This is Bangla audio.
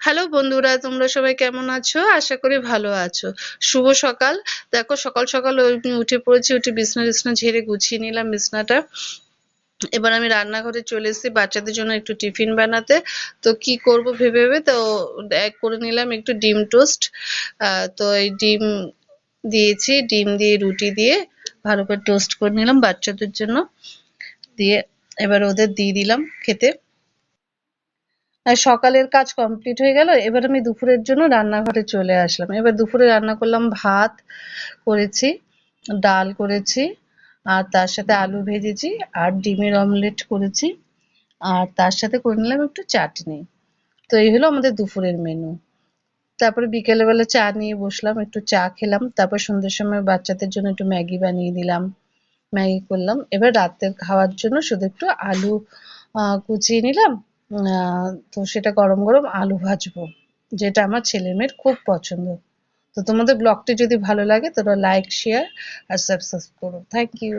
হ্যালো বন্ধুরা, তোমরা সবাই কেমন আছো? আশা করি ভালো আছো। শুভ সকাল। দেখো সকাল সকাল আমি উঠে পড়েছি, উঠে বিছনা টিছনা ঝেড়ে গুছিয়ে নিলাম বিছনাটা। এবার আমি রান্নাঘরে চলে এসেছি বাচ্চাদের জন্য একটু টিফিন বানাতে। তো কি করব ভেবে ভেবে তো করে নিলাম একটু ডিম টোস্ট। তো এই ডিম দিয়েছি, ডিম দিয়ে রুটি দিয়ে ভালো করে টোস্ট করে নিলাম বাচ্চাদের জন্য। দিয়ে এবার ওদের দিয়ে দিলাম খেতে। আর সকালের কাজ কমপ্লিট হয়ে গেল। এবার আমি দুপুরের জন্য রান্নাঘরে চলে আসলাম। এবার দুপুরে রান্না করলাম, ভাত করেছি, ডাল করেছি, আর তার সাথে আলু ভেজেছি, আর ডিমের অমলেট করেছি, আর তার সাথে করে নিলাম একটু চাটনি। তো এই হলো আমাদের দুপুরের মেনু। তারপরে বিকেলে বেলা চা নিয়ে বসলাম, একটু চা খেলাম। তারপর সন্ধ্যের সময় বাচ্চাদের জন্য একটু ম্যাগি বানিয়ে দিলাম, ম্যাগি করলাম। এবার রাতের খাওয়ার জন্য শুধু একটু আলু কুচিয়ে নিলাম। তো সেটা গরম গরম আলু ভাজবো, যেটা আমার ছেলে মেয়ের খুব পছন্দ। তো তোমাদের ব্লগটি যদি ভালো লাগে তোমরা লাইক, শেয়ার আর সাবস্ক্রাইব করো। Thank you.